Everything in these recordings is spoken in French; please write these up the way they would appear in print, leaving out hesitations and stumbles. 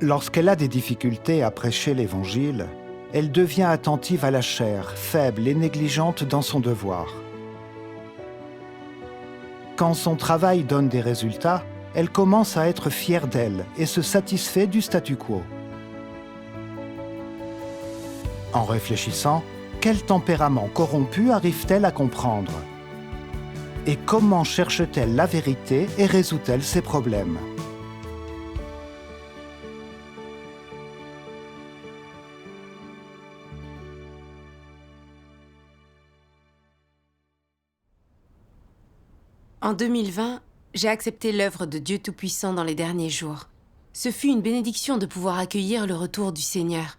Lorsqu'elle a des difficultés à prêcher l'Évangile, elle devient attentive à la chair, faible et négligente dans son devoir. Quand son travail donne des résultats, elle commence à être fière d'elle et se satisfait du statu quo. En réfléchissant, quel tempérament corrompu arrive-t-elle à comprendre? Et comment cherche-t-elle la vérité et résout-elle ses problèmes? En 2020, j'ai accepté l'œuvre de Dieu Tout-Puissant dans les derniers jours. Ce fut une bénédiction de pouvoir accueillir le retour du Seigneur.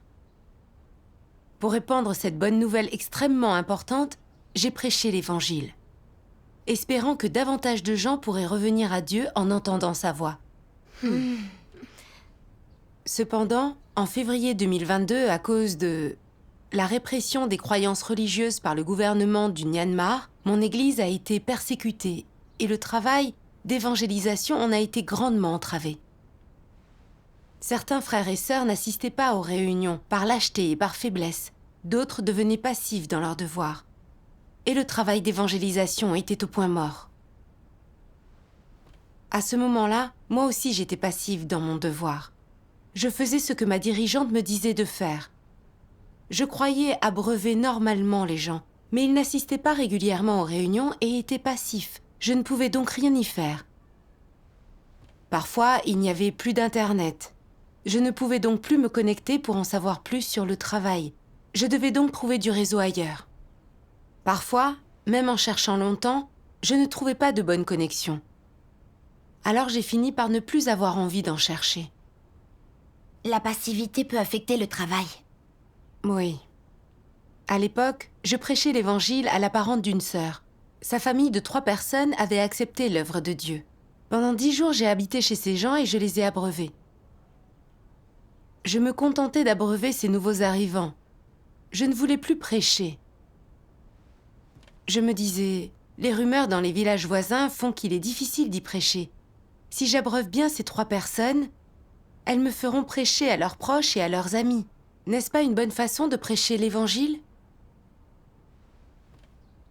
Pour répandre cette bonne nouvelle extrêmement importante, j'ai prêché l'Évangile, espérant que davantage de gens pourraient revenir à Dieu en entendant sa voix. Cependant, en février 2022, à cause de la répression des croyances religieuses par le gouvernement du Myanmar, mon église a été persécutée et le travail d'évangélisation en a été grandement entravé. Certains frères et sœurs n'assistaient pas aux réunions par lâcheté et par faiblesse. D'autres devenaient passifs dans leurs devoirs. Et le travail d'évangélisation était au point mort. À ce moment-là, moi aussi j'étais passive dans mon devoir. Je faisais ce que ma dirigeante me disait de faire. Je croyais abreuver normalement les gens, mais ils n'assistaient pas régulièrement aux réunions et étaient passifs. Je ne pouvais donc rien y faire. Parfois, il n'y avait plus d'Internet. Je ne pouvais donc plus me connecter pour en savoir plus sur le travail. Je devais donc trouver du réseau ailleurs. Parfois, même en cherchant longtemps, je ne trouvais pas de bonne connexion. Alors j'ai fini par ne plus avoir envie d'en chercher. La passivité peut affecter le travail. Oui. À l'époque, je prêchais l'Évangile à la parente d'une sœur. Sa famille de 3 personnes avait accepté l'œuvre de Dieu. Pendant 10 jours, j'ai habité chez ces gens et je les ai abreuvés. Je me contentais d'abreuver ces nouveaux arrivants. Je ne voulais plus prêcher. Je me disais, les rumeurs dans les villages voisins font qu'il est difficile d'y prêcher. Si j'abreuve bien ces 3 personnes, elles me feront prêcher à leurs proches et à leurs amis. N'est-ce pas une bonne façon de prêcher l'Évangile?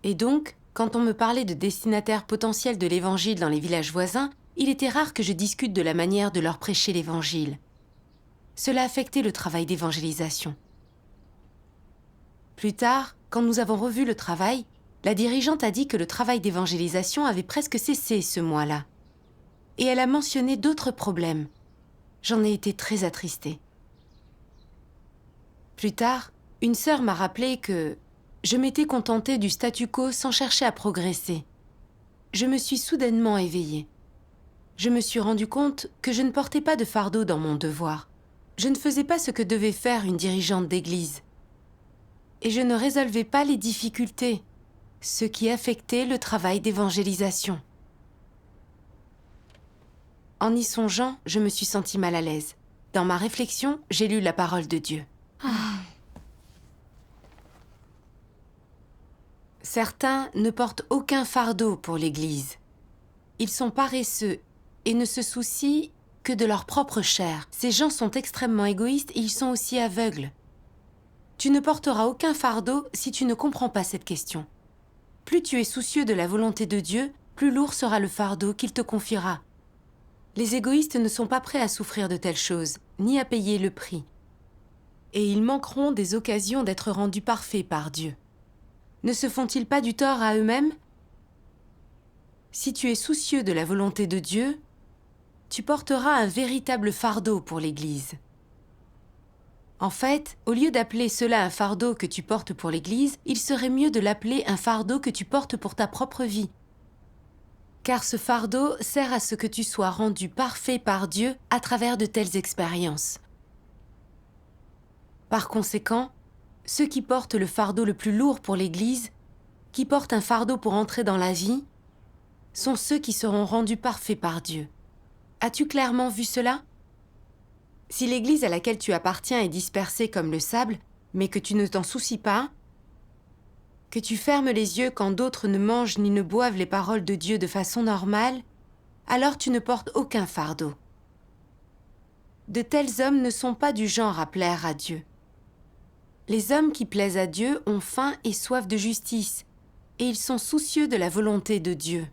Et donc, quand on me parlait de destinataires potentiels de l'Évangile dans les villages voisins, il était rare que je discute de la manière de leur prêcher l'Évangile. Cela affectait le travail d'évangélisation. Plus tard, quand nous avons revu le travail, la dirigeante a dit que le travail d'évangélisation avait presque cessé ce mois-là. Et elle a mentionné d'autres problèmes. J'en ai été très attristée. Plus tard, une sœur m'a rappelé que je m'étais contentée du statu quo sans chercher à progresser. Je me suis soudainement éveillée. Je me suis rendu compte que je ne portais pas de fardeau dans mon devoir. Je ne faisais pas ce que devait faire une dirigeante d'église. Et je ne résolvais pas les difficultés, ce qui affectait le travail d'évangélisation. En y songeant, je me suis sentie mal à l'aise. Dans ma réflexion, j'ai lu la parole de Dieu. Certains ne portent aucun fardeau pour l'Église. Ils sont paresseux et ne se soucient que de leur propre chair. Ces gens sont extrêmement égoïstes et ils sont aussi aveugles. Tu ne porteras aucun fardeau si tu ne comprends pas cette question. Plus tu es soucieux de la volonté de Dieu, plus lourd sera le fardeau qu'il te confiera. Les égoïstes ne sont pas prêts à souffrir de telles choses, ni à payer le prix. Et ils manqueront des occasions d'être rendus parfaits par Dieu. Ne se font-ils pas du tort à eux-mêmes? Si tu es soucieux de la volonté de Dieu, tu porteras un véritable fardeau pour l'Église. En fait, au lieu d'appeler cela un fardeau que tu portes pour l'Église, il serait mieux de l'appeler un fardeau que tu portes pour ta propre vie. Car ce fardeau sert à ce que tu sois rendu parfait par Dieu à travers de telles expériences. Par conséquent, ceux qui portent le fardeau le plus lourd pour l'Église, qui portent un fardeau pour entrer dans la vie, sont ceux qui seront rendus parfaits par Dieu. As-tu clairement vu cela? Si l'Église à laquelle tu appartiens est dispersée comme le sable, mais que tu ne t'en soucies pas, que tu fermes les yeux quand d'autres ne mangent ni ne boivent les paroles de Dieu de façon normale, alors tu ne portes aucun fardeau. De tels hommes ne sont pas du genre à plaire à Dieu. Les hommes qui plaisent à Dieu ont faim et soif de justice, et ils sont soucieux de la volonté de Dieu.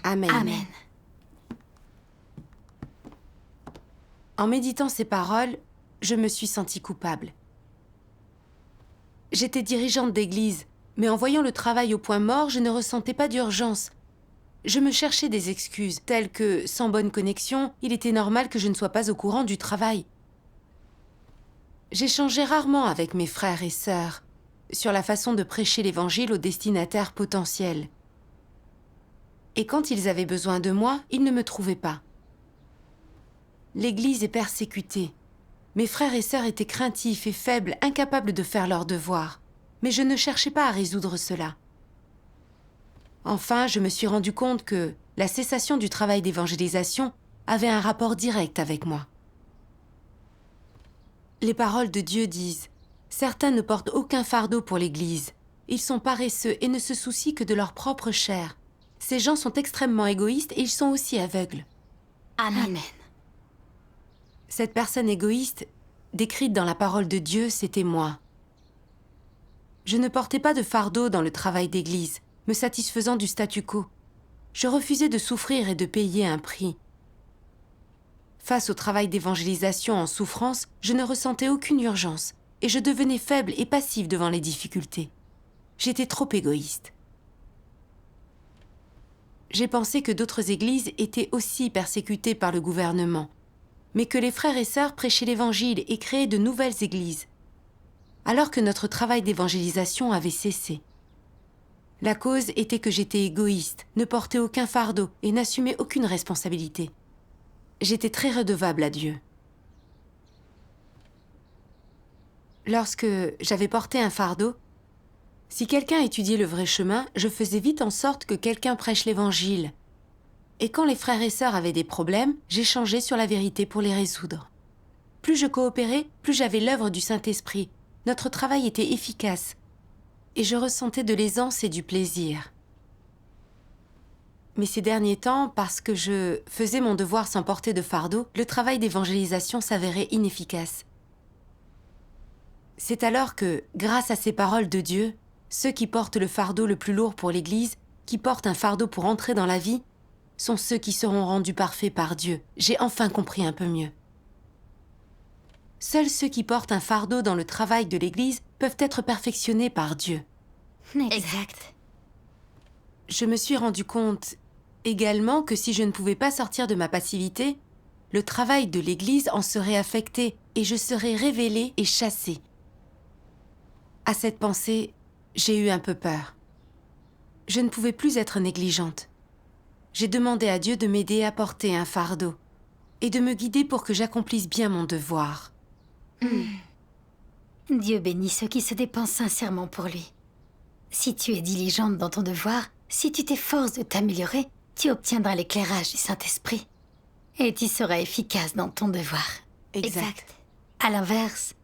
Amen. Amen. En méditant ces paroles, je me suis sentie coupable. J'étais dirigeante d'église, mais en voyant le travail au point mort, je ne ressentais pas d'urgence. Je me cherchais des excuses, telles que, sans bonne connexion, il était normal que je ne sois pas au courant du travail. J'échangeais rarement avec mes frères et sœurs sur la façon de prêcher l'Évangile aux destinataires potentiels. Et quand ils avaient besoin de moi, ils ne me trouvaient pas. L'Église est persécutée. Mes frères et sœurs étaient craintifs et faibles, incapables de faire leurs devoirs. Mais je ne cherchais pas à résoudre cela. Enfin, je me suis rendu compte que la cessation du travail d'évangélisation avait un rapport direct avec moi. Les paroles de Dieu disent « Certains ne portent aucun fardeau pour l'Église. Ils sont paresseux et ne se soucient que de leur propre chair. Ces gens sont extrêmement égoïstes et ils sont aussi aveugles. » Amen. Cette personne égoïste, décrite dans la parole de Dieu, c'était moi. Je ne portais pas de fardeau dans le travail d'église, me satisfaisant du statu quo. Je refusais de souffrir et de payer un prix. Face au travail d'évangélisation en souffrance, je ne ressentais aucune urgence et je devenais faible et passive devant les difficultés. J'étais trop égoïste. J'ai pensé que d'autres églises étaient aussi persécutées par le gouvernement, mais que les frères et sœurs prêchaient l'Évangile et créaient de nouvelles églises, alors que notre travail d'évangélisation avait cessé. La cause était que j'étais égoïste, ne portais aucun fardeau et n'assumais aucune responsabilité. J'étais très redevable à Dieu. Lorsque j'avais porté un fardeau, si quelqu'un étudiait le vrai chemin, je faisais vite en sorte que quelqu'un prêche l'Évangile. Et quand les frères et sœurs avaient des problèmes, j'échangeais sur la vérité pour les résoudre. Plus je coopérais, plus j'avais l'œuvre du Saint-Esprit. Notre travail était efficace. Et je ressentais de l'aisance et du plaisir. Mais ces derniers temps, parce que je faisais mon devoir sans porter de fardeau, le travail d'évangélisation s'avérait inefficace. C'est alors que, grâce à ces paroles de Dieu, ceux qui portent le fardeau le plus lourd pour l'Église, qui portent un fardeau pour entrer dans la vie, sont ceux qui seront rendus parfaits par Dieu. J'ai enfin compris un peu mieux. Seuls ceux qui portent un fardeau dans le travail de l'Église peuvent être perfectionnés par Dieu. Exact. Je me suis rendu compte également que si je ne pouvais pas sortir de ma passivité, le travail de l'Église en serait affecté et je serais révélée et chassée. À cette pensée, j'ai eu un peu peur. Je ne pouvais plus être négligente. J'ai demandé à Dieu de m'aider à porter un fardeau et de me guider pour que j'accomplisse bien mon devoir. Dieu bénit ceux qui se dépensent sincèrement pour lui. Si tu es diligente dans ton devoir, si tu t'efforces de t'améliorer, tu obtiendras l'éclairage du Saint-Esprit. Et tu seras efficace dans ton devoir. Exact. À l'inverse,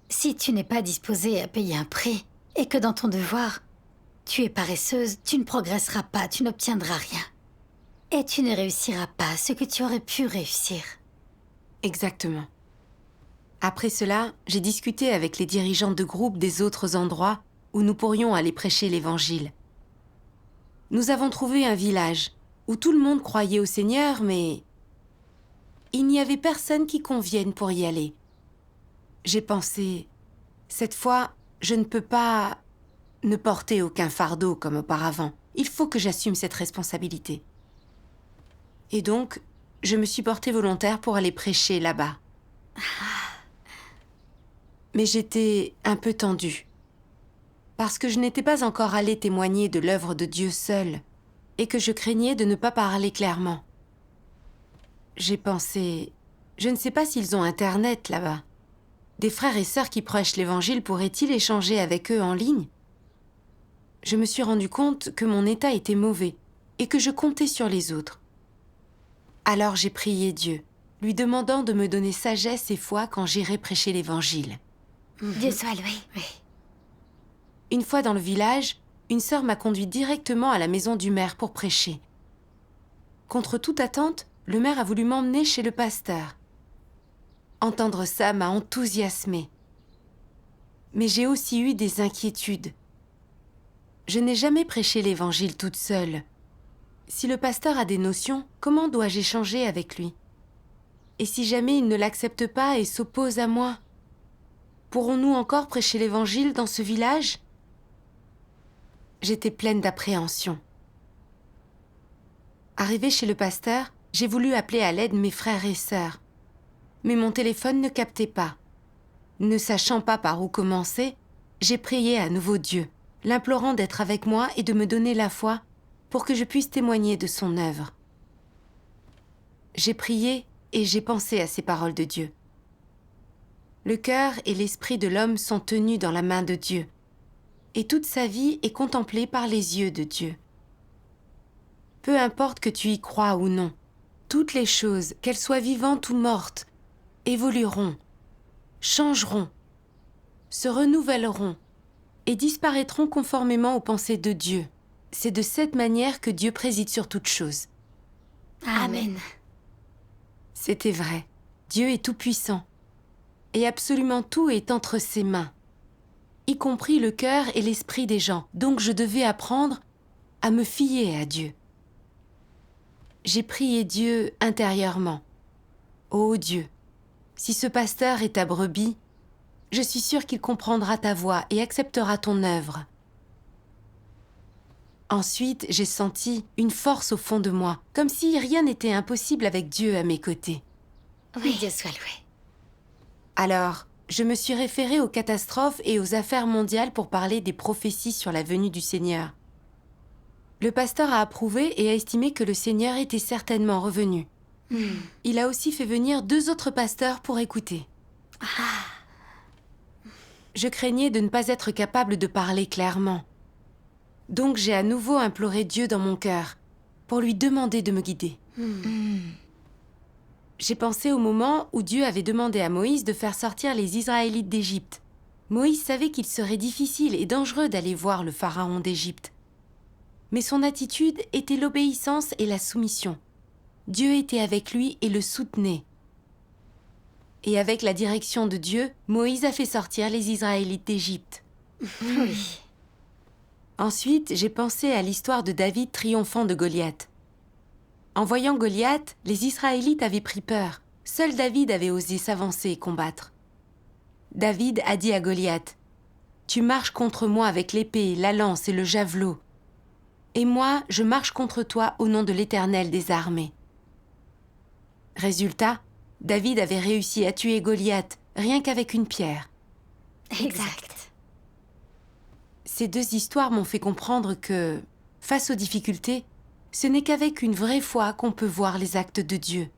si tu n'es pas disposée à payer un prix, et que dans ton devoir, tu es paresseuse, tu ne progresseras pas, tu n'obtiendras rien. Et tu ne réussiras pas ce que tu aurais pu réussir. Exactement. Après cela, j'ai discuté avec les dirigeants de groupe des autres endroits où nous pourrions aller prêcher l'Évangile. Nous avons trouvé un village où tout le monde croyait au Seigneur, mais il n'y avait personne qui convienne pour y aller. J'ai pensé, cette fois, je ne peux pas ne porter aucun fardeau comme auparavant. Il faut que j'assume cette responsabilité. Et donc, je me suis portée volontaire pour aller prêcher là-bas. Mais j'étais un peu tendue, parce que je n'étais pas encore allée témoigner de l'œuvre de Dieu seule, et que je craignais de ne pas parler clairement. J'ai pensé, je ne sais pas s'ils ont Internet là-bas. Des frères et sœurs qui prêchent l'Évangile pourraient-ils échanger avec eux en ligne? Je me suis rendu compte que mon état était mauvais, et que je comptais sur les autres. Alors j'ai prié Dieu, lui demandant de me donner sagesse et foi quand j'irai prêcher l'Évangile. Dieu soit loué. Oui. Une fois dans le village, une sœur m'a conduit directement à la maison du maire pour prêcher. Contre toute attente, le maire a voulu m'emmener chez le pasteur. Entendre ça m'a enthousiasmée. Mais j'ai aussi eu des inquiétudes. Je n'ai jamais prêché l'évangile toute seule. Si le pasteur a des notions, comment dois-je échanger avec lui? Et si jamais il ne l'accepte pas et s'oppose à moi, pourrons-nous encore prêcher l'évangile dans ce village? J'étais pleine d'appréhension. Arrivée chez le pasteur, j'ai voulu appeler à l'aide mes frères et sœurs. Mais mon téléphone ne captait pas. Ne sachant pas par où commencer, j'ai prié à nouveau Dieu, l'implorant d'être avec moi et de me donner la foi pour que je puisse témoigner de son œuvre. J'ai prié et j'ai pensé à ces paroles de Dieu. Le cœur et l'esprit de l'homme sont tenus dans la main de Dieu, et toute sa vie est contemplée par les yeux de Dieu. Peu importe que tu y crois ou non, toutes les choses, qu'elles soient vivantes ou mortes, évolueront, changeront, se renouvelleront et disparaîtront conformément aux pensées de Dieu. C'est de cette manière que Dieu préside sur toutes choses. Amen. C'était vrai. Dieu est tout-puissant. Et absolument tout est entre ses mains, y compris le cœur et l'esprit des gens. Donc je devais apprendre à me fier à Dieu. J'ai prié Dieu intérieurement. Ô Dieu, si ce pasteur est ta brebis, je suis sûre qu'il comprendra ta voix et acceptera ton œuvre. Ensuite, j'ai senti une force au fond de moi, comme si rien n'était impossible avec Dieu à mes côtés. Oui, Dieu soit loué. Alors, je me suis référée aux catastrophes et aux affaires mondiales pour parler des prophéties sur la venue du Seigneur. Le pasteur a approuvé et a estimé que le Seigneur était certainement revenu. Il a aussi fait venir 2 autres pasteurs pour écouter. Je craignais de ne pas être capable de parler clairement. Donc j'ai à nouveau imploré Dieu dans mon cœur pour lui demander de me guider. J'ai pensé au moment où Dieu avait demandé à Moïse de faire sortir les Israélites d'Égypte. Moïse savait qu'il serait difficile et dangereux d'aller voir le pharaon d'Égypte. Mais son attitude était l'obéissance et la soumission. Dieu était avec lui et le soutenait. Et avec la direction de Dieu, Moïse a fait sortir les Israélites d'Égypte. Oui. Ensuite, j'ai pensé à l'histoire de David triomphant de Goliath. En voyant Goliath, les Israélites avaient pris peur. Seul David avait osé s'avancer et combattre. David a dit à Goliath, « Tu marches contre moi avec l'épée, la lance et le javelot. Et moi, je marche contre toi au nom de l'Éternel des armées. » Résultat, David avait réussi à tuer Goliath rien qu'avec une pierre. Exact. Ces 2 histoires m'ont fait comprendre que, face aux difficultés, ce n'est qu'avec une vraie foi qu'on peut voir les actes de Dieu.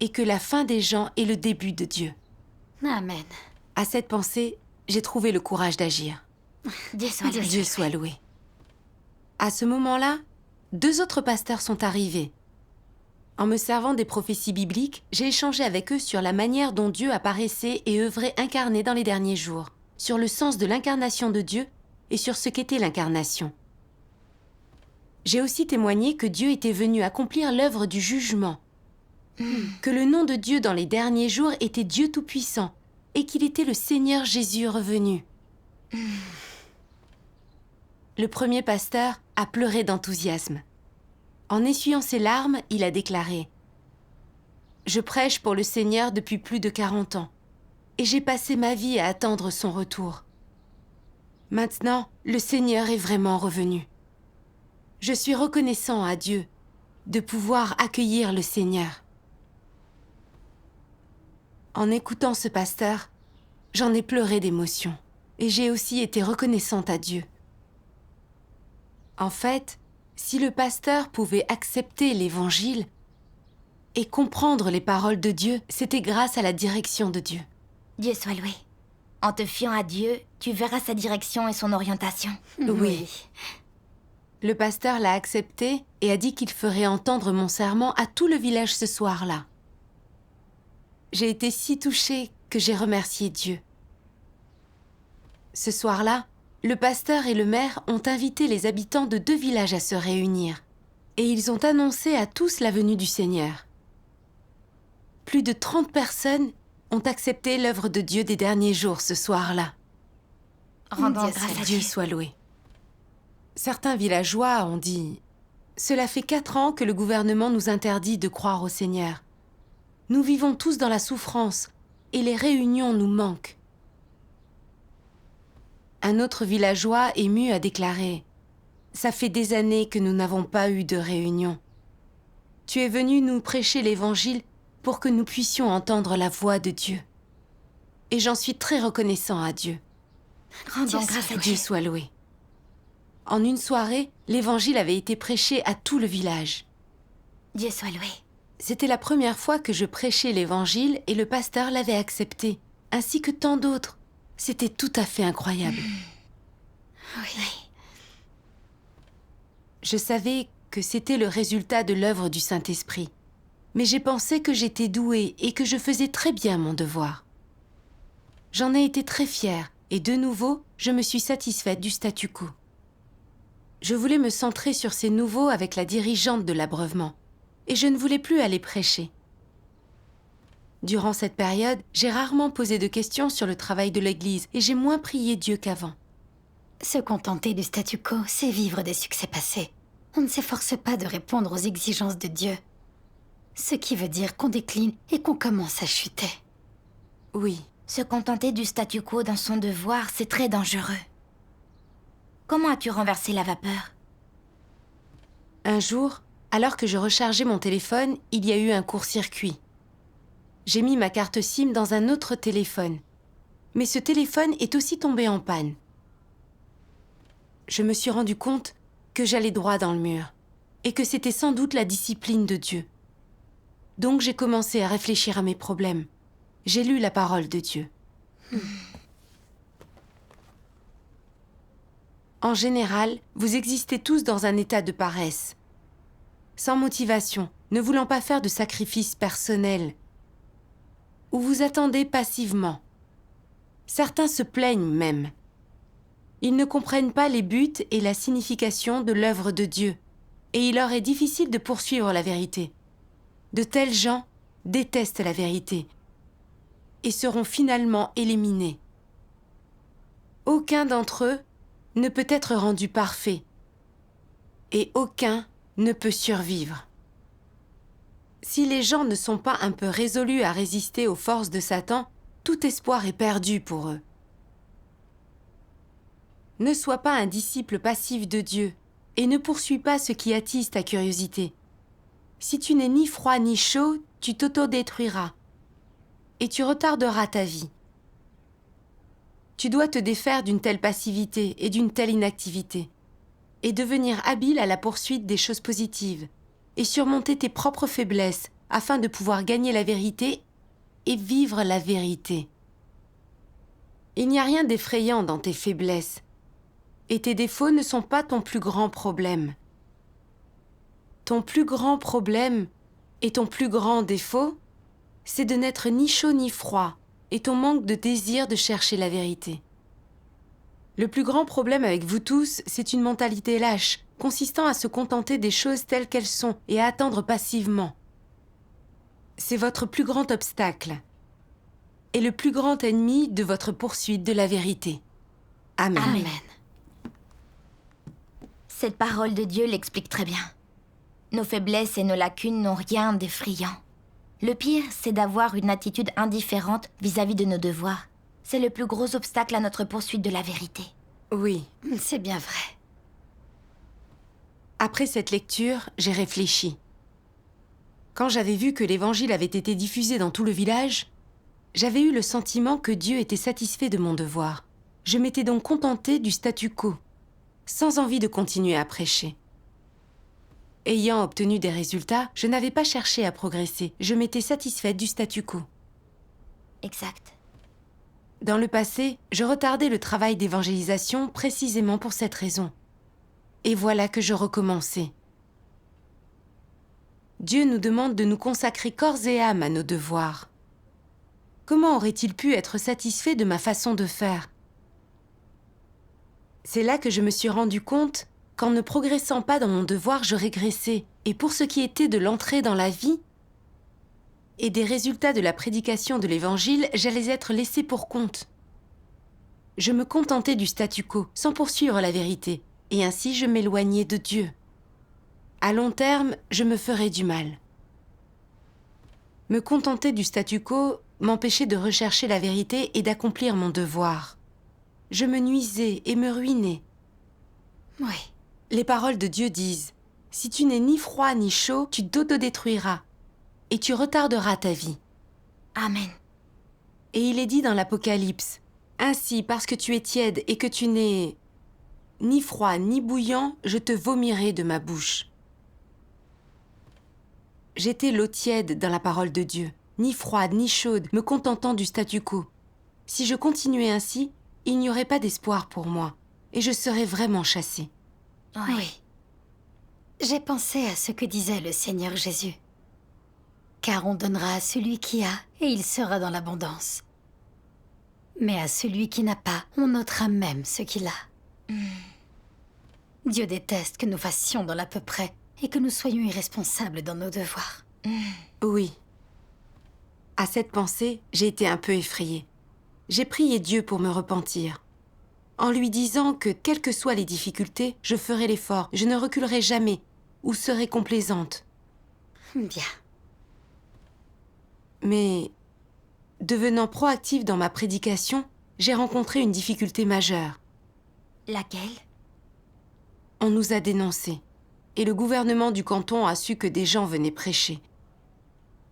Et que la fin des gens est le début de Dieu. Amen. À cette pensée, j'ai trouvé le courage d'agir. Dieu soit loué. Dieu soit loué. À ce moment-là, 2 autres pasteurs sont arrivés. En me servant des prophéties bibliques, j'ai échangé avec eux sur la manière dont Dieu apparaissait et œuvrait incarné dans les derniers jours, sur le sens de l'incarnation de Dieu et sur ce qu'était l'incarnation. J'ai aussi témoigné que Dieu était venu accomplir l'œuvre du jugement, que le nom de Dieu dans les derniers jours était Dieu Tout-Puissant et qu'il était le Seigneur Jésus revenu. Le premier pasteur a pleuré d'enthousiasme. En essuyant ses larmes, il a déclaré « Je prêche pour le Seigneur depuis plus de 40 ans et j'ai passé ma vie à attendre son retour. Maintenant, le Seigneur est vraiment revenu. Je suis reconnaissant à Dieu de pouvoir accueillir le Seigneur. » En écoutant ce pasteur, j'en ai pleuré d'émotion et j'ai aussi été reconnaissante à Dieu. En fait, si le pasteur pouvait accepter l'Évangile et comprendre les paroles de Dieu, c'était grâce à la direction de Dieu. Dieu soit loué. En te fiant à Dieu, tu verras sa direction et son orientation. Oui. Le pasteur l'a accepté et a dit qu'il ferait entendre mon serment à tout le village ce soir-là. J'ai été si touchée que j'ai remercié Dieu. Ce soir-là, le pasteur et le maire ont invité les habitants de 2 villages à se réunir. Et ils ont annoncé à tous la venue du Seigneur. plus de 30 personnes ont accepté l'œuvre de Dieu des derniers jours ce soir-là. Rendons Dieu grâce à Dieu Dieu. soit loué. Certains villageois ont dit « Cela fait 4 ans que le gouvernement nous interdit de croire au Seigneur. Nous vivons tous dans la souffrance et les réunions nous manquent. » Un autre villageois ému a déclaré « Ça fait des années que nous n'avons pas eu de réunion. Tu es venu nous prêcher l'Évangile pour que nous puissions entendre la voix de Dieu. Et j'en suis très reconnaissant à Dieu. Rendons grâce à Dieu Dieu. soit loué. » En une soirée, l'Évangile avait été prêché à tout le village. Dieu soit loué. C'était la première fois que je prêchais l'Évangile et le pasteur l'avait accepté, ainsi que tant d'autres. C'était tout à fait incroyable. Oui. Je savais que c'était le résultat de l'œuvre du Saint-Esprit, mais j'ai pensé que j'étais douée et que je faisais très bien mon devoir. J'en ai été très fière et de nouveau, je me suis satisfaite du statu quo. Je voulais me centrer sur ces nouveaux avec la dirigeante de l'abreuvement, et je ne voulais plus aller prêcher. Durant cette période, j'ai rarement posé de questions sur le travail de l'Église et j'ai moins prié Dieu qu'avant. Se contenter du statu quo, c'est vivre des succès passés. On ne s'efforce pas de répondre aux exigences de Dieu. Ce qui veut dire qu'on décline et qu'on commence à chuter. Oui, Se contenter du statu quo dans son devoir, c'est très dangereux. Comment as-tu renversé la vapeur? un jour, alors que je rechargeais mon téléphone, il y a eu un court-circuit. J'ai mis ma carte SIM dans un autre téléphone. Mais ce téléphone est aussi tombé en panne. Je me suis rendu compte que j'allais droit dans le mur et que c'était sans doute la discipline de Dieu. Donc j'ai commencé à réfléchir à mes problèmes. J'ai lu la parole de Dieu. En général, vous existez tous dans un état de paresse, sans motivation, ne voulant pas faire de sacrifices personnels, ou vous attendez passivement. Certains se plaignent même. Ils ne comprennent pas les buts et la signification de l'œuvre de Dieu, et il leur est difficile de poursuivre la vérité. De tels gens détestent la vérité et seront finalement éliminés. Aucun d'entre eux ne peut être rendu parfait, et aucun ne peut survivre. Si les gens ne sont pas un peu résolus à résister aux forces de Satan, tout espoir est perdu pour eux. Ne sois pas un disciple passif de Dieu et ne poursuis pas ce qui attise ta curiosité. Si tu n'es ni froid ni chaud, tu t'autodétruiras et tu retarderas ta vie. Tu dois te défaire d'une telle passivité et d'une telle inactivité et devenir habile à la poursuite des choses positives et surmonter tes propres faiblesses afin de pouvoir gagner la vérité et vivre la vérité. Il n'y a rien d'effrayant dans tes faiblesses et tes défauts ne sont pas ton plus grand problème. Ton plus grand problème et ton plus grand défaut, c'est de n'être ni chaud ni froid et ton manque de désir de chercher la vérité. Le plus grand problème avec vous tous, c'est une mentalité lâche, consistant à se contenter des choses telles qu'elles sont et à attendre passivement. C'est votre plus grand obstacle et le plus grand ennemi de votre poursuite de la vérité. Amen. Amen. Cette parole de Dieu l'explique très bien. Nos faiblesses et nos lacunes n'ont rien d'effrayant. Le pire, c'est d'avoir une attitude indifférente vis-à-vis de nos devoirs. C'est le plus gros obstacle à notre poursuite de la vérité. Oui. C'est bien vrai. Après cette lecture, j'ai réfléchi. Quand j'avais vu que l'Évangile avait été diffusé dans tout le village, j'avais eu le sentiment que Dieu était satisfait de mon devoir. Je m'étais donc contentée du statu quo, sans envie de continuer à prêcher. Ayant obtenu des résultats, je n'avais pas cherché à progresser. Je m'étais satisfaite du statu quo. Exact. Dans le passé, je retardais le travail d'évangélisation précisément pour cette raison. Et voilà que je recommençais. Dieu nous demande de nous consacrer corps et âme à nos devoirs. Comment aurait-il pu être satisfait de ma façon de faire? C'est là que je me suis rendu compte qu'en ne progressant pas dans mon devoir, je régressais. Et pour ce qui était de l'entrée dans la vie, et des résultats de la prédication de l'Évangile, j'allais être laissée pour compte. Je me contentais du statu quo, sans poursuivre la vérité, et ainsi je m'éloignais de Dieu. À long terme, je me ferais du mal. Me contenter du statu quo m'empêchait de rechercher la vérité et d'accomplir mon devoir. Je me nuisais et me ruinais. Oui. Les paroles de Dieu disent « Si tu n'es ni froid ni chaud, tu t'autodétruiras et tu retarderas ta vie. Amen. » Et il est dit dans l'Apocalypse « Ainsi, parce que tu es tiède et que tu n'es ni froid ni bouillant, je te vomirai de ma bouche. » J'étais l'eau tiède dans la parole de Dieu, ni froide ni chaude, me contentant du statu quo. Si je continuais ainsi, il n'y aurait pas d'espoir pour moi, et je serais vraiment chassée. Oui. J'ai pensé à ce que disait le Seigneur Jésus. Car on donnera à celui qui a, et il sera dans l'abondance. Mais à celui qui n'a pas, on ôtera même ce qu'il a. Dieu déteste que nous fassions dans l'à peu près, et que nous soyons irresponsables dans nos devoirs. Oui. À cette pensée, j'ai été un peu effrayée. J'ai prié Dieu pour me repentir, en lui disant que, quelles que soient les difficultés, je ferai l'effort, je ne reculerai jamais, ou serai complaisante. Bien. Mais, devenant proactive dans ma prédication, j'ai rencontré une difficulté majeure. Laquelle? On nous a dénoncés, et le gouvernement du canton a su que des gens venaient prêcher.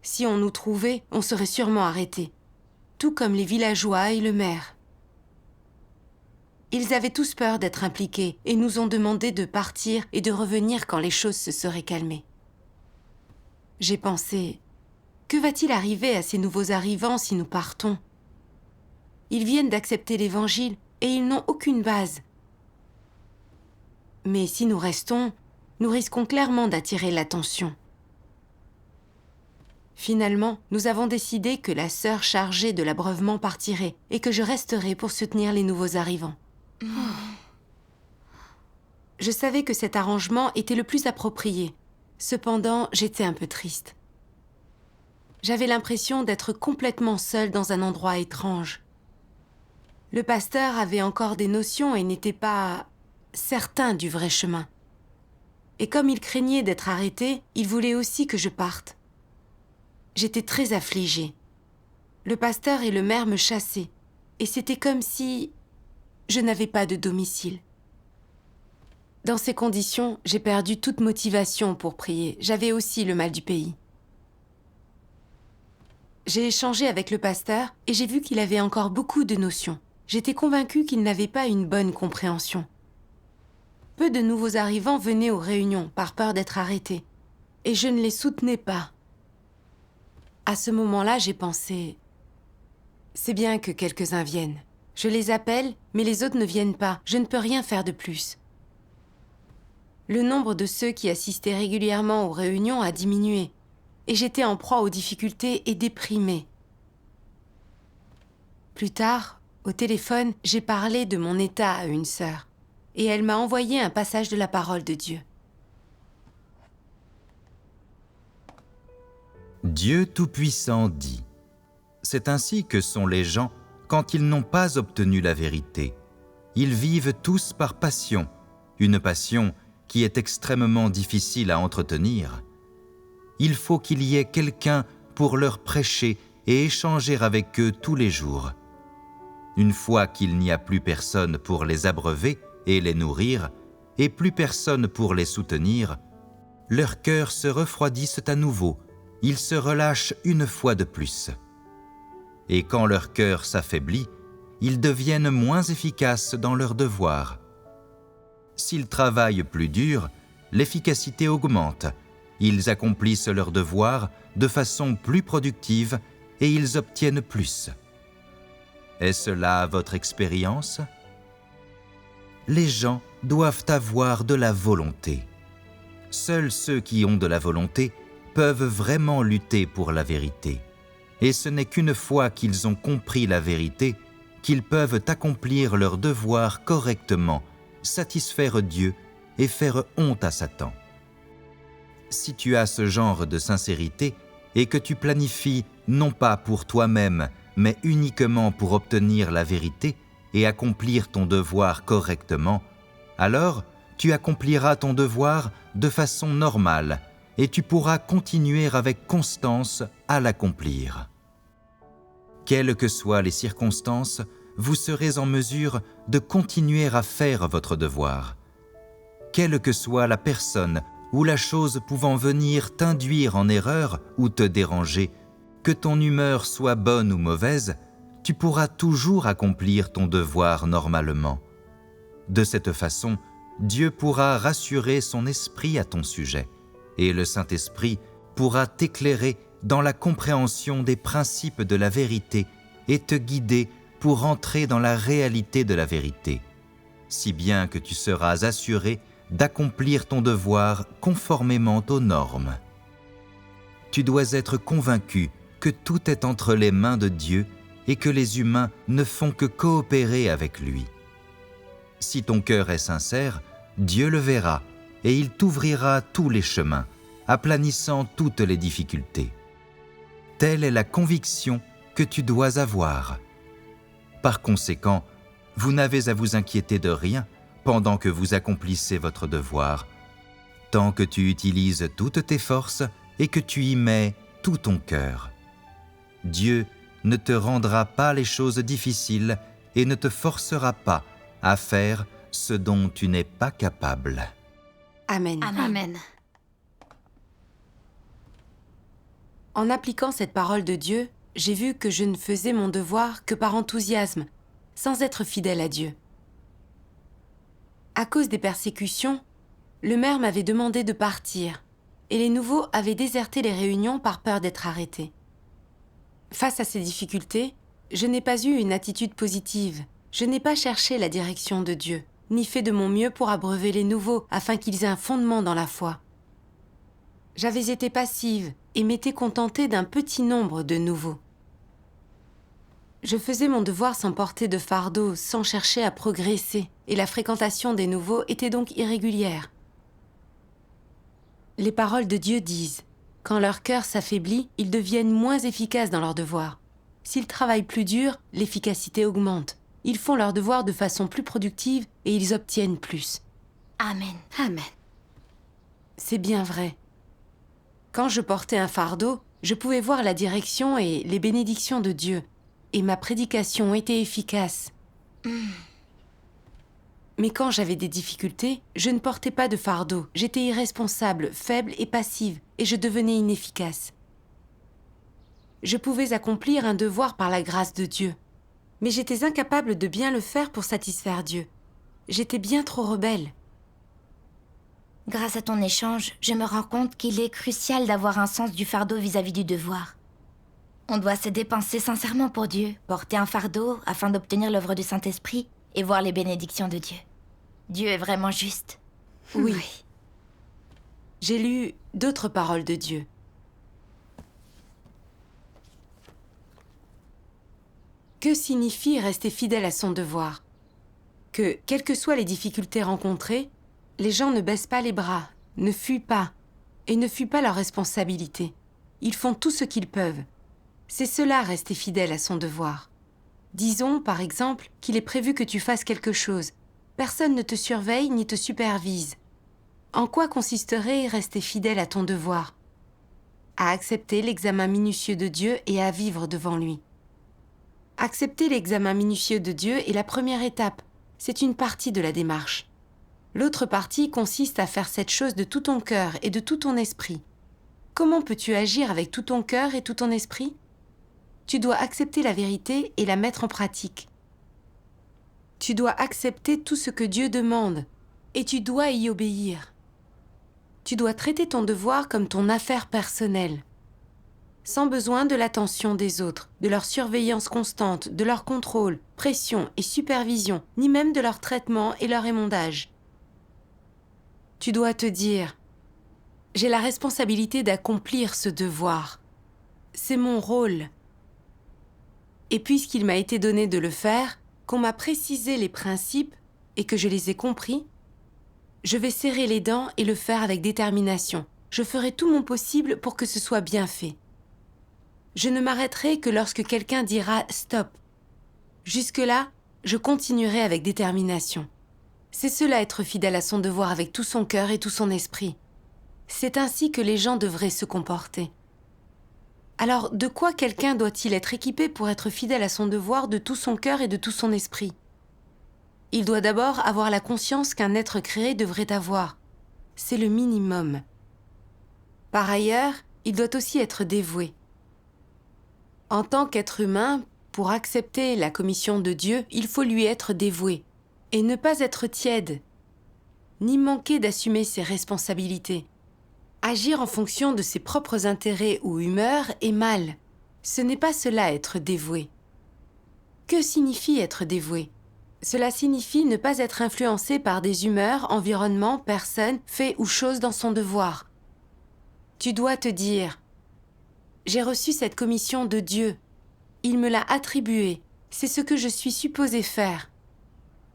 Si on nous trouvait, on serait sûrement arrêtés, tout comme les villageois et le maire. Ils avaient tous peur d'être impliqués et nous ont demandé de partir et de revenir quand les choses se seraient calmées. J'ai pensé, que va-t-il arriver à ces nouveaux arrivants si nous partons? Ils viennent d'accepter l'Évangile et ils n'ont aucune base. Mais si nous restons, nous risquons clairement d'attirer l'attention. Finalement, nous avons décidé que la sœur chargée de l'abreuvement partirait et que je resterai pour soutenir les nouveaux arrivants. Je savais que cet arrangement était le plus approprié. Cependant, j'étais un peu triste. J'avais l'impression d'être complètement seule dans un endroit étrange. Le pasteur avait encore des notions et n'était pas certain du vrai chemin. Et comme il craignait d'être arrêté, il voulait aussi que je parte. J'étais très affligée. Le pasteur et le maire me chassaient, et c'était comme si je n'avais pas de domicile. Dans ces conditions, j'ai perdu toute motivation pour prier. J'avais aussi le mal du pays. J'ai échangé avec le pasteur et j'ai vu qu'il avait encore beaucoup de notions. J'étais convaincue qu'il n'avait pas une bonne compréhension. Peu de nouveaux arrivants venaient aux réunions par peur d'être arrêtés, et je ne les soutenais pas. À ce moment-là, j'ai pensé « C'est bien que quelques-uns viennent. Je les appelle, mais les autres ne viennent pas. Je ne peux rien faire de plus. » Le nombre de ceux qui assistaient régulièrement aux réunions a diminué, et j'étais en proie aux difficultés et déprimée. Plus tard, au téléphone, j'ai parlé de mon état à une sœur, et elle m'a envoyé un passage de la parole de Dieu. Dieu Tout-Puissant dit : c'est ainsi que sont les gens quand ils n'ont pas obtenu la vérité. Ils vivent tous par passion, une passion qui est extrêmement difficile à entretenir. Il faut qu'il y ait quelqu'un pour leur prêcher et échanger avec eux tous les jours. Une fois qu'il n'y a plus personne pour les abreuver et les nourrir, et plus personne pour les soutenir, leurs cœurs se refroidissent à nouveau, ils se relâchent une fois de plus. Et quand leur cœur s'affaiblit, ils deviennent moins efficaces dans leurs devoirs. S'ils travaillent plus dur, l'efficacité augmente, ils accomplissent leurs devoirs de façon plus productive et ils obtiennent plus. Est-ce là votre expérience? Les gens doivent avoir de la volonté. Seuls ceux qui ont de la volonté peuvent vraiment lutter pour la vérité. Et ce n'est qu'une fois qu'ils ont compris la vérité qu'ils peuvent accomplir leur devoir correctement, satisfaire Dieu et faire honte à Satan. Si tu as ce genre de sincérité, et que tu planifies non pas pour toi-même, mais uniquement pour obtenir la vérité et accomplir ton devoir correctement, alors tu accompliras ton devoir de façon normale et tu pourras continuer avec constance à l'accomplir. Quelles que soient les circonstances, vous serez en mesure de continuer à faire votre devoir. Quelle que soit la personne ou la chose pouvant venir t'induire en erreur ou te déranger, que ton humeur soit bonne ou mauvaise, tu pourras toujours accomplir ton devoir normalement. De cette façon, Dieu pourra rassurer son esprit à ton sujet, et le Saint-Esprit pourra t'éclairer dans la compréhension des principes de la vérité et te guider pour entrer dans la réalité de la vérité, si bien que tu seras assuré d'accomplir ton devoir conformément aux normes. Tu dois être convaincu que tout est entre les mains de Dieu et que les humains ne font que coopérer avec lui. Si ton cœur est sincère, Dieu le verra et il t'ouvrira tous les chemins, aplanissant toutes les difficultés. Telle est la conviction que tu dois avoir. Par conséquent, vous n'avez à vous inquiéter de rien pendant que vous accomplissez votre devoir, tant que tu utilises toutes tes forces et que tu y mets tout ton cœur. Dieu ne te rendra pas les choses difficiles et ne te forcera pas à faire ce dont tu n'es pas capable. Amen. Amen. En appliquant cette parole de Dieu, j'ai vu que je ne faisais mon devoir que par enthousiasme, sans être fidèle à Dieu. À cause des persécutions, le maire m'avait demandé de partir, et les nouveaux avaient déserté les réunions par peur d'être arrêtés. Face à ces difficultés, je n'ai pas eu une attitude positive. Je n'ai pas cherché la direction de Dieu, ni fait de mon mieux pour abreuver les nouveaux afin qu'ils aient un fondement dans la foi. J'avais été passive et m'étais contentée d'un petit nombre de nouveaux. Je faisais mon devoir sans porter de fardeau, sans chercher à progresser, et la fréquentation des nouveaux était donc irrégulière. Les paroles de Dieu disent « Quand leur cœur s'affaiblit, ils deviennent moins efficaces dans leur devoir. S'ils travaillent plus dur, l'efficacité augmente. Ils font leur devoir de façon plus productive et ils obtiennent plus. » Amen. Amen. C'est bien vrai. Quand je portais un fardeau, je pouvais voir la direction et les bénédictions de Dieu, et ma prédication était efficace. Mais quand j'avais des difficultés, je ne portais pas de fardeau. J'étais irresponsable, faible et passive, et je devenais inefficace. Je pouvais accomplir un devoir par la grâce de Dieu, mais j'étais incapable de bien le faire pour satisfaire Dieu. J'étais bien trop rebelle. Grâce à ton échange, je me rends compte qu'il est crucial d'avoir un sens du fardeau vis-à-vis du devoir. On doit se dépenser sincèrement pour Dieu, porter un fardeau afin d'obtenir l'œuvre du Saint-Esprit et voir les bénédictions de Dieu. Dieu est vraiment juste. Oui. J'ai lu d'autres paroles de Dieu. Que signifie rester fidèle à son devoir? Que, quelles que soient les difficultés rencontrées, les gens ne baissent pas les bras, ne fuient pas, et ne fuient pas leurs responsabilités. Ils font tout ce qu'ils peuvent. C'est cela, rester fidèle à son devoir. Disons, par exemple, qu'il est prévu que tu fasses quelque chose. Personne ne te surveille ni te supervise. En quoi consisterait rester fidèle à ton devoir? À accepter l'examen minutieux de Dieu et à vivre devant lui. Accepter l'examen minutieux de Dieu est la première étape. C'est une partie de la démarche. L'autre partie consiste à faire cette chose de tout ton cœur et de tout ton esprit. Comment peux-tu agir avec tout ton cœur et tout ton esprit? Tu dois accepter la vérité et la mettre en pratique. Tu dois accepter tout ce que Dieu demande et tu dois y obéir. Tu dois traiter ton devoir comme ton affaire personnelle, sans besoin de l'attention des autres, de leur surveillance constante, de leur contrôle, pression et supervision, ni même de leur traitement et leur émondage. Tu dois te dire « J'ai la responsabilité d'accomplir ce devoir. C'est mon rôle. » Et puisqu'il m'a été donné de le faire, qu'on m'a précisé les principes et que je les ai compris, je vais serrer les dents et le faire avec détermination. Je ferai tout mon possible pour que ce soit bien fait. Je ne m'arrêterai que lorsque quelqu'un dira « stop ». Jusque-là, je continuerai avec détermination. C'est cela être fidèle à son devoir avec tout son cœur et tout son esprit. C'est ainsi que les gens devraient se comporter. Alors, de quoi quelqu'un doit-il être équipé pour être fidèle à son devoir de tout son cœur et de tout son esprit? Il doit d'abord avoir la conscience qu'un être créé devrait avoir. C'est le minimum. Par ailleurs, il doit aussi être dévoué. En tant qu'être humain, pour accepter la commission de Dieu, il faut lui être dévoué et ne pas être tiède, ni manquer d'assumer ses responsabilités. Agir en fonction de ses propres intérêts ou humeurs est mal. Ce n'est pas cela être dévoué. Que signifie être dévoué? Cela signifie ne pas être influencé par des humeurs, environnements, personnes, faits ou choses dans son devoir. Tu dois te dire « J'ai reçu cette commission de Dieu. Il me l'a attribuée. C'est ce que je suis supposé faire.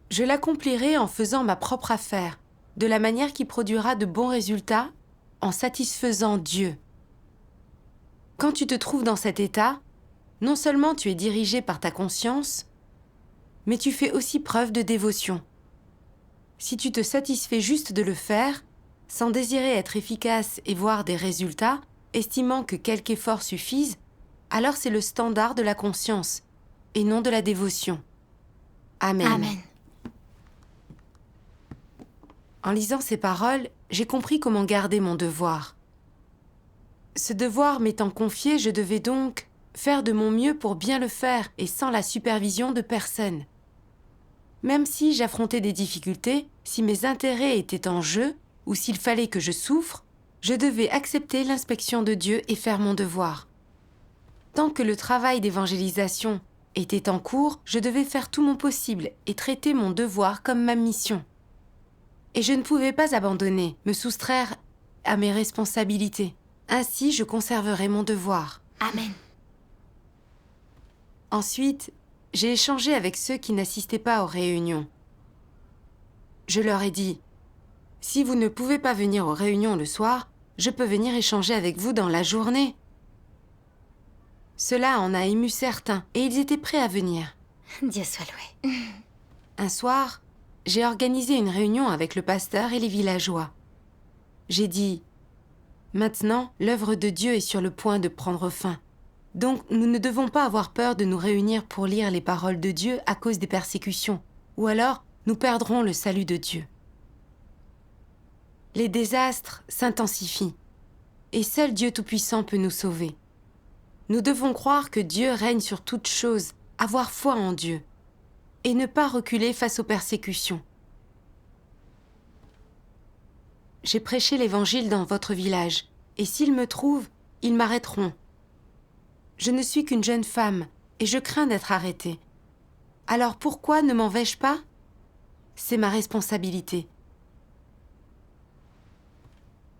Je l'accomplirai en faisant ma propre affaire, de la manière qui produira de bons résultats, en satisfaisant Dieu. » Quand tu te trouves dans cet état, non seulement tu es dirigé par ta conscience, mais tu fais aussi preuve de dévotion. Si tu te satisfais juste de le faire, sans désirer être efficace et voir des résultats, estimant que quelque effort suffise, alors c'est le standard de la conscience, et non de la dévotion. Amen. Amen. En lisant ces paroles, j'ai compris comment garder mon devoir. Ce devoir m'étant confié, je devais donc faire de mon mieux pour bien le faire et sans la supervision de personne. Même si j'affrontais des difficultés, si mes intérêts étaient en jeu ou s'il fallait que je souffre, je devais accepter l'inspection de Dieu et faire mon devoir. Tant que le travail d'évangélisation était en cours, je devais faire tout mon possible et traiter mon devoir comme ma mission. Et je ne pouvais pas abandonner, me soustraire à mes responsabilités. Ainsi, je conserverai mon devoir. Amen. Ensuite, j'ai échangé avec ceux qui n'assistaient pas aux réunions. Je leur ai dit « Si vous ne pouvez pas venir aux réunions le soir, je peux venir échanger avec vous dans la journée. » Cela en a ému certains et ils étaient prêts à venir. Dieu soit loué. Un soir, j'ai organisé une réunion avec le pasteur et les villageois. J'ai dit « Maintenant, l'œuvre de Dieu est sur le point de prendre fin. Donc, nous ne devons pas avoir peur de nous réunir pour lire les paroles de Dieu à cause des persécutions, ou alors nous perdrons le salut de Dieu. Les désastres s'intensifient, et seul Dieu Tout-Puissant peut nous sauver. Nous devons croire que Dieu règne sur toutes choses, avoir foi en Dieu, et ne pas reculer face aux persécutions. J'ai prêché l'Évangile dans votre village, et s'ils me trouvent, ils m'arrêteront. Je ne suis qu'une jeune femme, et je crains d'être arrêtée. Alors pourquoi ne m'en vais-je pas? C'est ma responsabilité.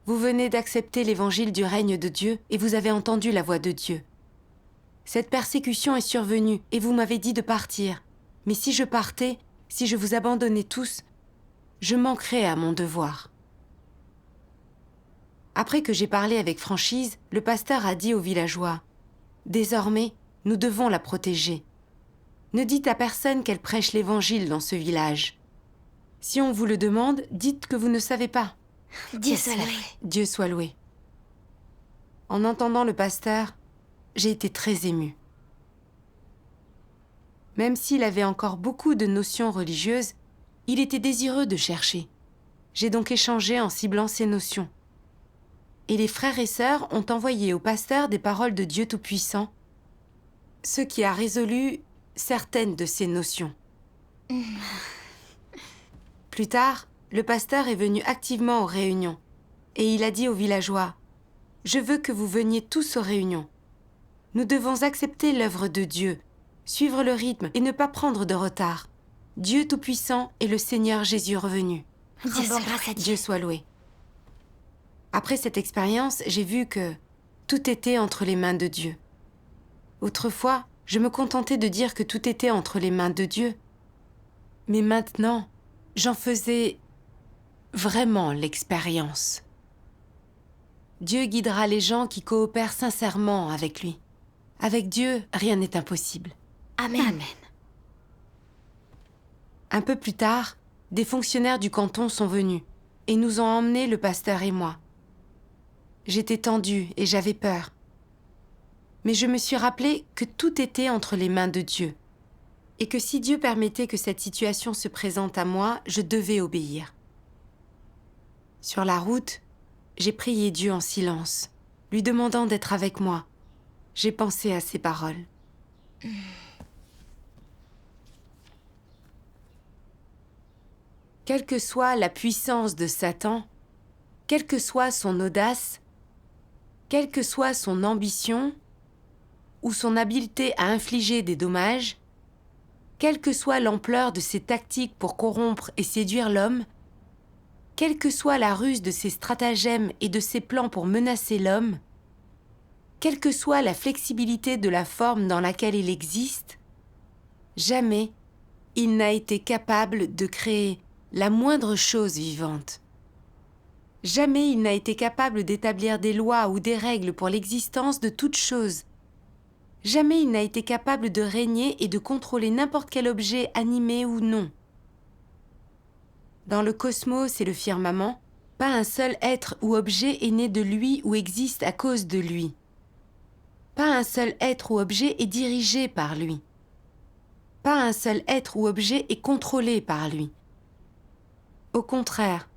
Vous venez d'accepter l'Évangile du règne de Dieu, et vous avez entendu la voix de Dieu. Cette persécution est survenue, et vous m'avez dit de partir. Mais si je partais, si je vous abandonnais tous, je manquerais à mon devoir. Après que j'ai parlé avec franchise, le pasteur a dit aux villageois « Désormais, nous devons la protéger. Ne dites à personne qu'elle prêche l'Évangile dans ce village. Si on vous le demande, dites que vous ne savez pas. Dieu soit loué. Dieu soit loué. » En entendant le pasteur, j'ai été très émue. Même s'il avait encore beaucoup de notions religieuses, il était désireux de chercher. J'ai donc échangé en ciblant ces notions. Et les frères et sœurs ont envoyé au pasteur des paroles de Dieu Tout-Puissant, ce qui a résolu certaines de ces notions. Plus tard, le pasteur est venu activement aux réunions et il a dit aux villageois « Je veux que vous veniez tous aux réunions. Nous devons accepter l'œuvre de Dieu, suivre le rythme et ne pas prendre de retard. Dieu Tout-Puissant et le Seigneur Jésus revenu. Rendons grâce à Dieu. Dieu soit loué. » Après cette expérience, j'ai vu que tout était entre les mains de Dieu. Autrefois, je me contentais de dire que tout était entre les mains de Dieu. Mais maintenant, j'en faisais vraiment l'expérience. Dieu guidera les gens qui coopèrent sincèrement avec lui. Avec Dieu, rien n'est impossible. Amen. Amen. Un peu plus tard, des fonctionnaires du canton sont venus et nous ont emmenés, le pasteur et moi. J'étais tendue et j'avais peur. Mais je me suis rappelé que tout était entre les mains de Dieu et que si Dieu permettait que cette situation se présente à moi, je devais obéir. Sur la route, j'ai prié Dieu en silence, lui demandant d'être avec moi. J'ai pensé à ces paroles. Quelle que soit la puissance de Satan, quelle que soit son audace, quelle que soit son ambition ou son habileté à infliger des dommages, quelle que soit l'ampleur de ses tactiques pour corrompre et séduire l'homme, quelle que soit la ruse de ses stratagèmes et de ses plans pour menacer l'homme, quelle que soit la flexibilité de la forme dans laquelle il existe, jamais il n'a été capable de créer la moindre chose vivante. Jamais il n'a été capable d'établir des lois ou des règles pour l'existence de toute chose. Jamais il n'a été capable de régner et de contrôler n'importe quel objet animé ou non. Dans le cosmos et le firmament, pas un seul être ou objet est né de lui ou existe à cause de lui. Pas un seul être ou objet est dirigé par lui. Pas un seul être ou objet est contrôlé par lui. Au contraire,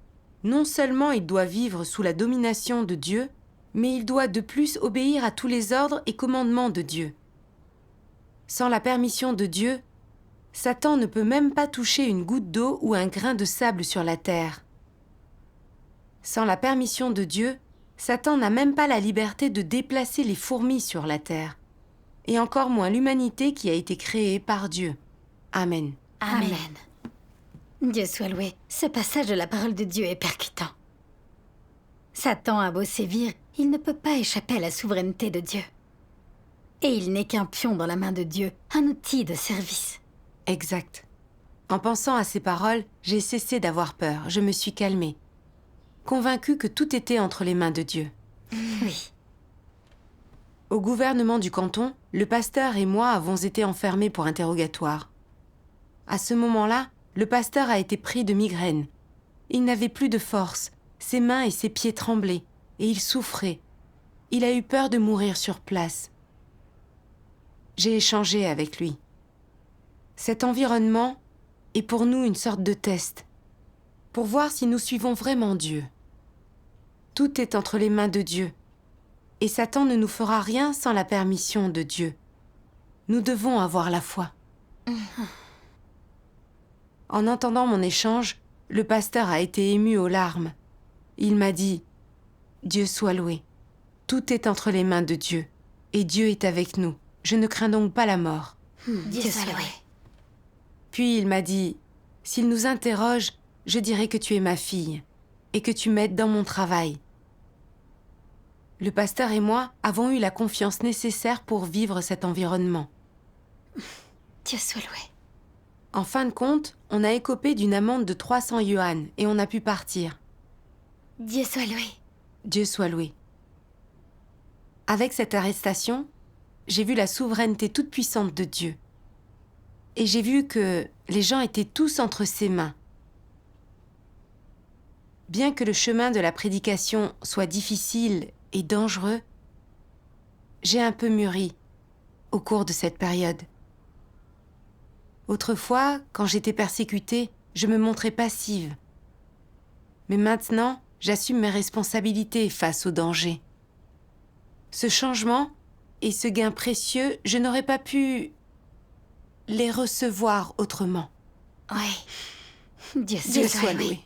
non seulement il doit vivre sous la domination de Dieu, mais il doit de plus obéir à tous les ordres et commandements de Dieu. Sans la permission de Dieu, Satan ne peut même pas toucher une goutte d'eau ou un grain de sable sur la terre. Sans la permission de Dieu, Satan n'a même pas la liberté de déplacer les fourmis sur la terre, et encore moins l'humanité qui a été créée par Dieu. Amen. Amen. Dieu soit loué, ce passage de la parole de Dieu est percutant. Satan a beau sévir, il ne peut pas échapper à la souveraineté de Dieu. Et il n'est qu'un pion dans la main de Dieu, un outil de service. Exact. En pensant à ces paroles, j'ai cessé d'avoir peur, je me suis calmée, convaincue que tout était entre les mains de Dieu. Oui. Au gouvernement du canton, le pasteur et moi avons été enfermés pour interrogatoire. À ce moment-là, le pasteur a été pris de migraine. Il n'avait plus de force, ses mains et ses pieds tremblaient, et il souffrait. Il a eu peur de mourir sur place. J'ai échangé avec lui. Cet environnement est pour nous une sorte de test, pour voir si nous suivons vraiment Dieu. Tout est entre les mains de Dieu, et Satan ne nous fera rien sans la permission de Dieu. Nous devons avoir la foi. En entendant mon échange, le pasteur a été ému aux larmes. Il m'a dit « Dieu soit loué. Tout est entre les mains de Dieu, et Dieu est avec nous. Je ne crains donc pas la mort. » Dieu soit loué. Puis il m'a dit « S'il nous interroge, je dirai que tu es ma fille, et que tu m'aides dans mon travail. » Le pasteur et moi avons eu la confiance nécessaire pour vivre cet environnement. Dieu soit loué. En fin de compte, on a écopé d'une amende de 300 yuan et on a pu partir. Dieu soit loué. Dieu soit loué. Avec cette arrestation, j'ai vu la souveraineté toute-puissante de Dieu. Et j'ai vu que les gens étaient tous entre ses mains. Bien que le chemin de la prédication soit difficile et dangereux, j'ai un peu mûri au cours de cette période. Autrefois, quand j'étais persécutée, je me montrais passive. Mais maintenant, j'assume mes responsabilités face au danger. Ce changement et ce gain précieux, je n'aurais pas pu les recevoir autrement. Oui. Dieu Dieu soit soit loué. loué.